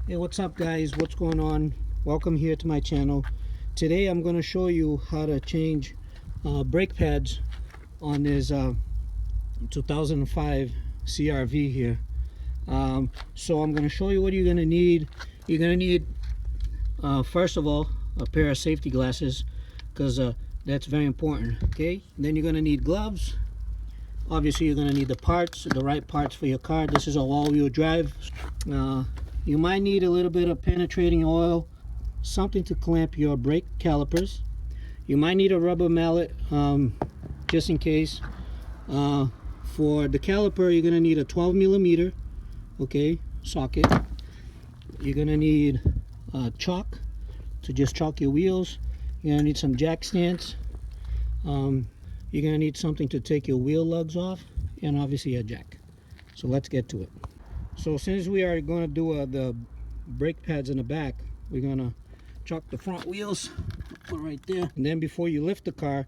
Hey, what's up guys? What's going on? Welcome here to my channel. Today I'm going to show you how to change brake pads on this 2005 CRV here. So I'm going to show you what you're going to need. You're going to need first of all a pair of safety glasses, because that's very important. Okay, and then you're going to need gloves. Obviously you're going to need the right parts for your car. This is all all-wheel drive. You might need a little bit of penetrating oil, something to clamp your brake calipers. You might need a rubber mallet, just in case. For the caliper, you're going to need a 12mm, okay, socket. You're going to need chalk to just chalk your wheels. You're going to need some jack stands. You're going to need something to take your wheel lugs off, and obviously a jack. So let's get to it. So since we are going to do the brake pads in the back, we're going to chalk the front wheels, put right there. And then before you lift the car,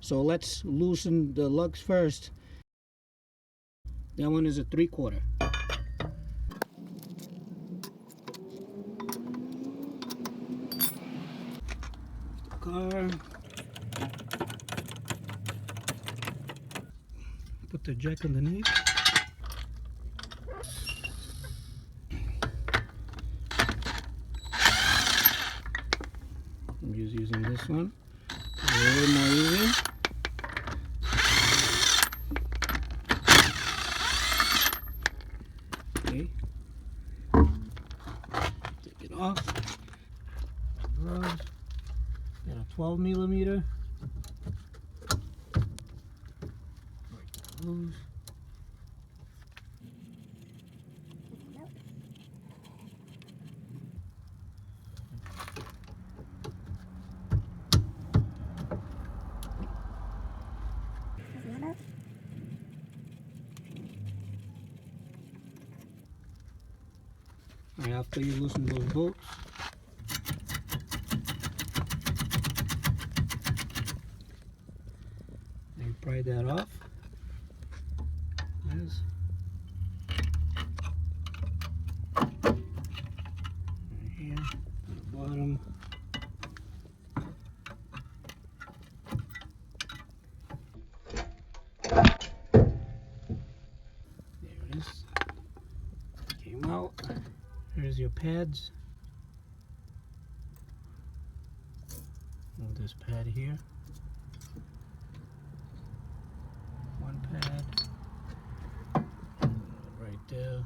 so let's loosen the lugs first. That one is a 3/4. Car. Put the jack underneath. I'm just using this one. A little more easy. Okay. Take it off. Gloves. Got a 12mm. Loose. Right, after you loosen those bolts, and you pry that off. Yes. Right here, at the bottom. There it is. Came out. Here's your pads. Move this pad here. One pad. Right there.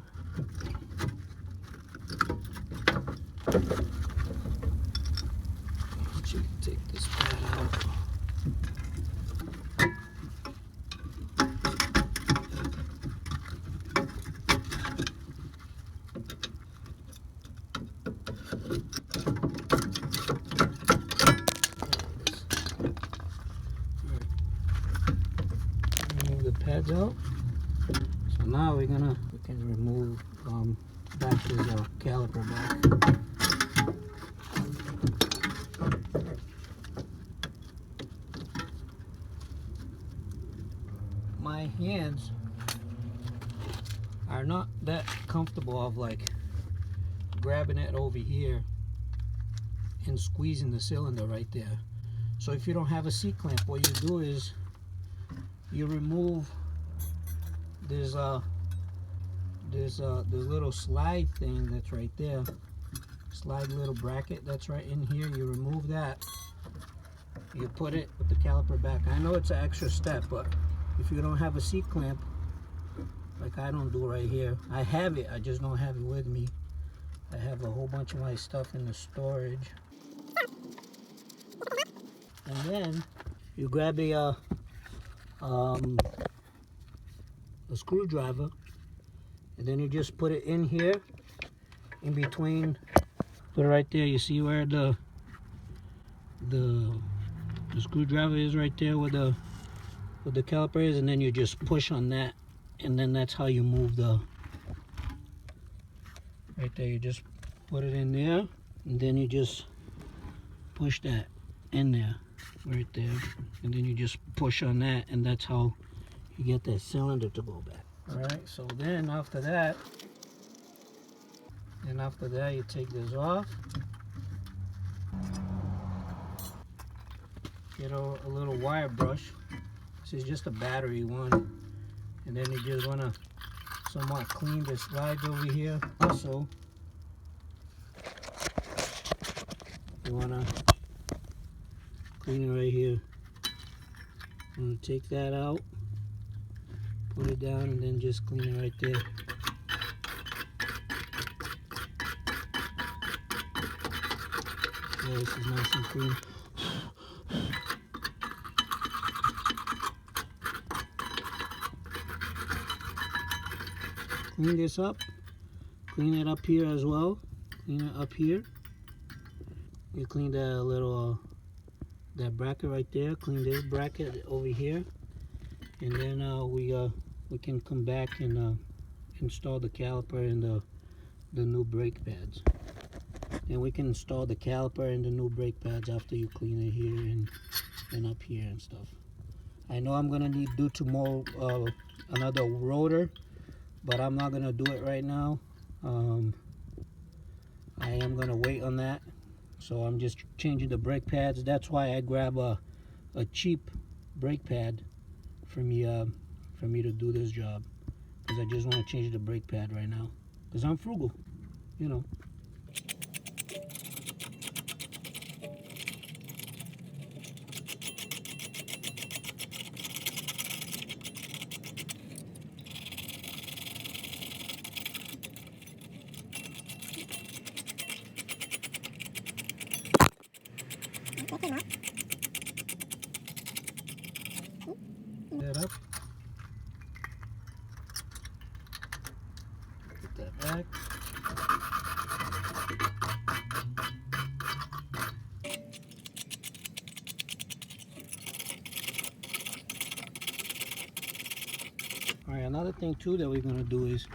You can take this pad out. Remove the pads out. So now we can remove back this caliper back. My hands are not that comfortable of like grabbing it over here and squeezing the cylinder right there. So if you don't have a C-clamp, what you do is you remove this little slide thing that's right there, slide little bracket that's right in here. You remove that, you put it with the caliper back. I know it's an extra step, but if you don't have a C-clamp, like I don't do right here, I have it, I just don't have it with me. I have a whole bunch of my stuff in the storage. And then you grab a screwdriver, and then you just put it in here, in between. Put it right there. You see where the screwdriver is right there, where the caliper is, and then you just push on that, and then that's how you move the. Right there, you just put it in there, and then you just push that in there, right there, and then you just push on that, and that's how you get that cylinder to go back. All right, so then after that, then And after that, you take this off. Get a little wire brush. This is just a battery one. And then you just want to somewhat clean the slides over here. Also, you want to clean it right here. I'm going to take that out, put it down, and then just clean it right there. So this is nice and clean. Clean this up. Clean it up here as well. Clean it up here. You clean that little that bracket right there. Clean this bracket over here, and then we can come back and install the caliper and the new brake pads. And we can install the caliper and the new brake pads after you clean it here and up here and stuff. I know I'm gonna need to do another rotor, but I'm not gonna do it right now. I am gonna wait on that. So I'm just changing the brake pads. That's why I grab a cheap brake pad for me to do this job, because I just want to change the brake pad right now, because I'm frugal, you know. That up. Put that back. All right, another thing too that we're gonna do is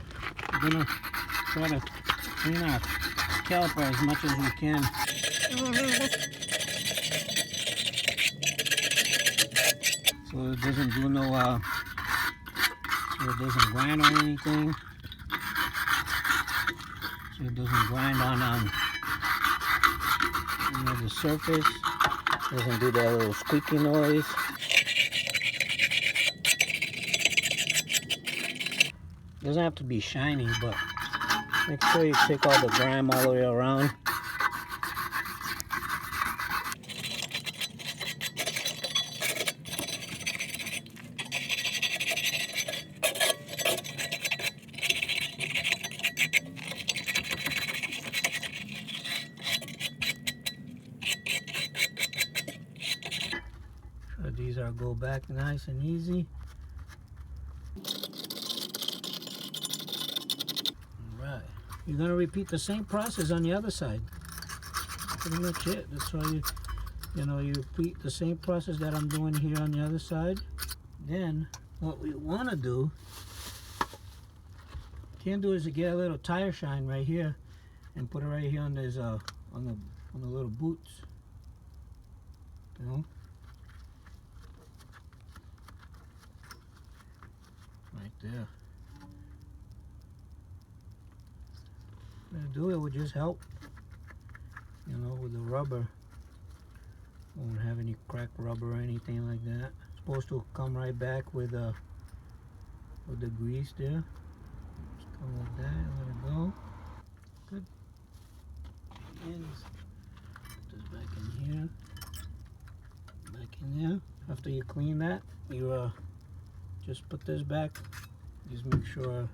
we're gonna try to clean our caliper as much as we can. So it doesn't do no, so it doesn't grind or anything. So it doesn't grind on the surface. Doesn't do that little squeaky noise. Doesn't have to be shiny, but make sure you take all the grime all the way around. So these are go back nice and easy. Alright. You're going to repeat the same process on the other side. Pretty much it. That's why you repeat the same process that I'm doing here on the other side. Then what we want to do, is to get a little tire shine right here and put it right here on this on the little boots. You know? Right there. It would just help, you know, with the rubber. Won't have any cracked rubber or anything like that. It's supposed to come right back with the grease there. Just come like that and let it go. Good. And put this back in here. Back in there. After you clean that, you just put this back. Just make sure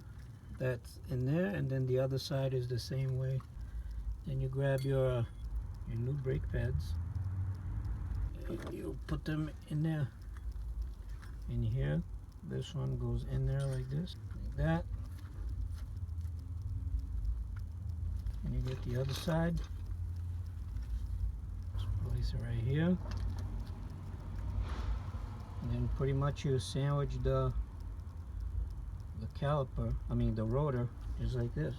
that's in there, and then the other side is the same way. Then you grab your new brake pads and you put them in there. In here, this one goes in there like this, like that. And you get the other side. Just place it right here. And then pretty much you sandwich the caliper, the rotor, just like this.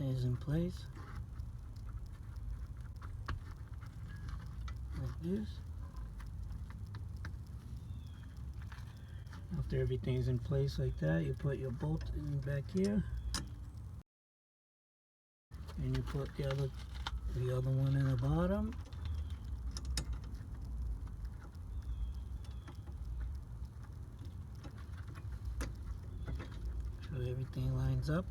stays in place like this. After everything's in place like that, you put your bolt in back here, and you put the other one in the bottom. So everything lines up.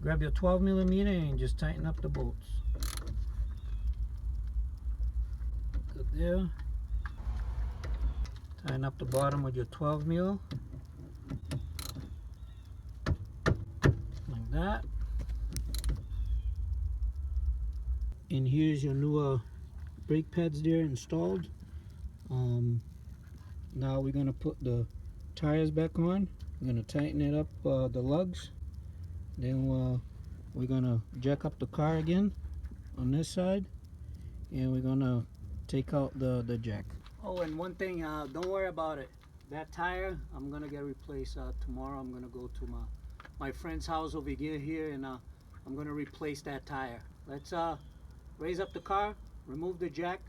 Grab your 12mm and just tighten up the bolts. Good there. Tighten up the bottom with your 12mm. Like that. And here's your new brake pads there installed. Now we're going to put the tires back on. We're going to tighten it up, the lugs. Then we're going to jack up the car again on this side. And we're going to take out the jack. Oh, and one thing, don't worry about it. That tire, I'm going to get replaced tomorrow. I'm going to go to my friend's house over here and I'm going to replace that tire. Let's raise up the car, remove the jack,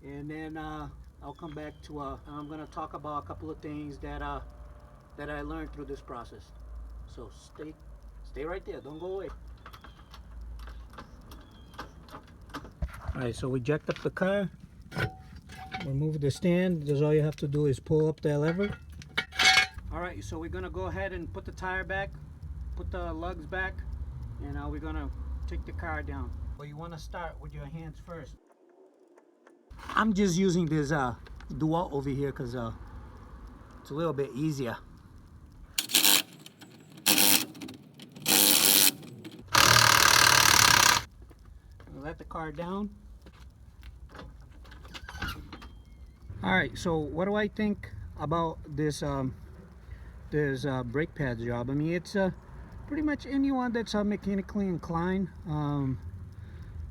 and then I'll come back to I'm going to talk about a couple of things that I learned through this process. So stay right there, don't go away. Alright, so we jacked up the car, remove the stand. All you have to do is pull up that lever. Alright, so we're going to go ahead and put the tire back, put the lugs back, and we're going to take the car down. But you want to start with your hands first. I'm just using this dual over here because it's a little bit easier. Let the car down. Alright, so what do I think about this brake pads job? I mean, it's pretty much anyone that's mechanically inclined,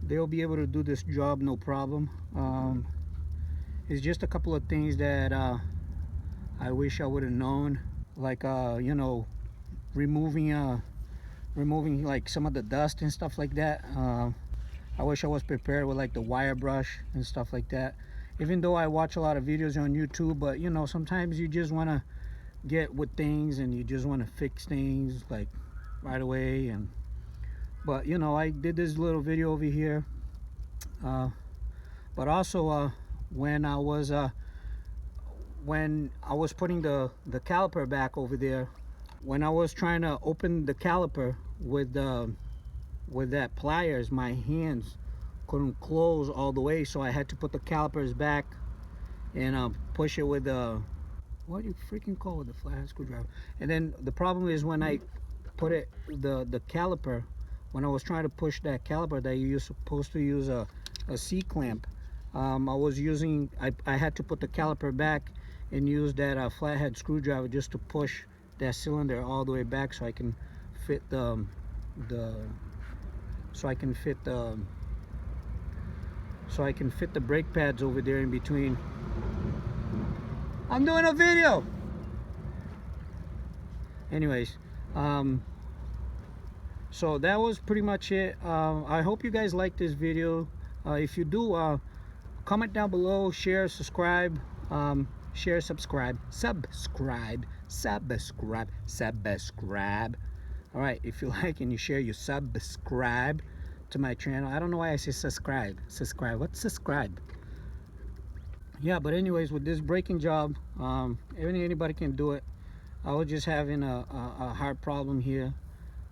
they'll be able to do this job no problem. It's just a couple of things that I wish I would have known, like you know, removing like some of the dust and stuff like that. I wish I was prepared with like the wire brush and stuff like that. Even though I watch a lot of videos on YouTube, but you know, sometimes you just want to get with things and you just want to fix things like right away. But you know, I did this little video over here. But also when I was putting the caliper back over there, when I was trying to open the caliper with that pliers, my hands couldn't close all the way, so I had to put the calipers back and push it with what do you freaking call it, the flathead screwdriver. And then the problem is when I put it the caliper, when I was trying to push that caliper that you're supposed to use a C-clamp, I had to put the caliper back and use that flathead screwdriver just to push that cylinder all the way back so I can fit the brake pads over there in between. I'm doing a video. Anyways, so that was pretty much it. I hope you guys like this video. If you do, comment down below, share, subscribe, subscribe. All right, if you like and you share, you subscribe to my channel. I don't know why I say subscribe. What's subscribe? Yeah, but anyways, with this braking job, anybody can do it. I was just having a hard problem here,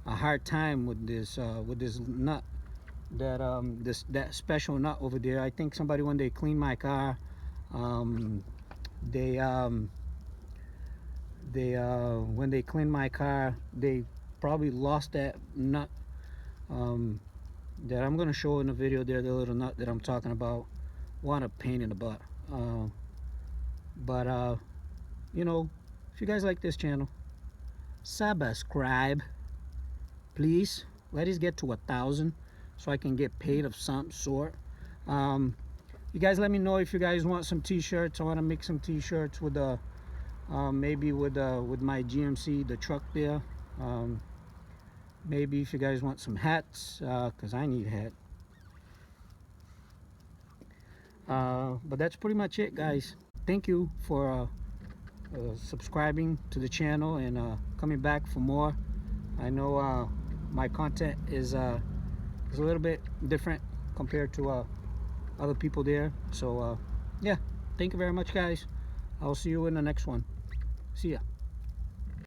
a hard time with this nut, that special nut over there. I think somebody, when they cleaned my car, when they cleaned my car, they probably lost that nut that I'm gonna show in the video there, the little nut that I'm talking about. What a pain in the butt. You know, if you guys like this channel, subscribe, please. Let us get to 1,000 so I can get paid of some sort. You guys let me know if you guys want some t-shirts. I want to make some t-shirts with maybe with my GMC, the truck there. maybe if you guys want some hats, because I need a hat. But that's pretty much it, guys. Thank you for subscribing to the channel and coming back for more. I know my content is a little bit different compared to other people there, so yeah, thank you very much, guys. I'll see you in the next one. See ya.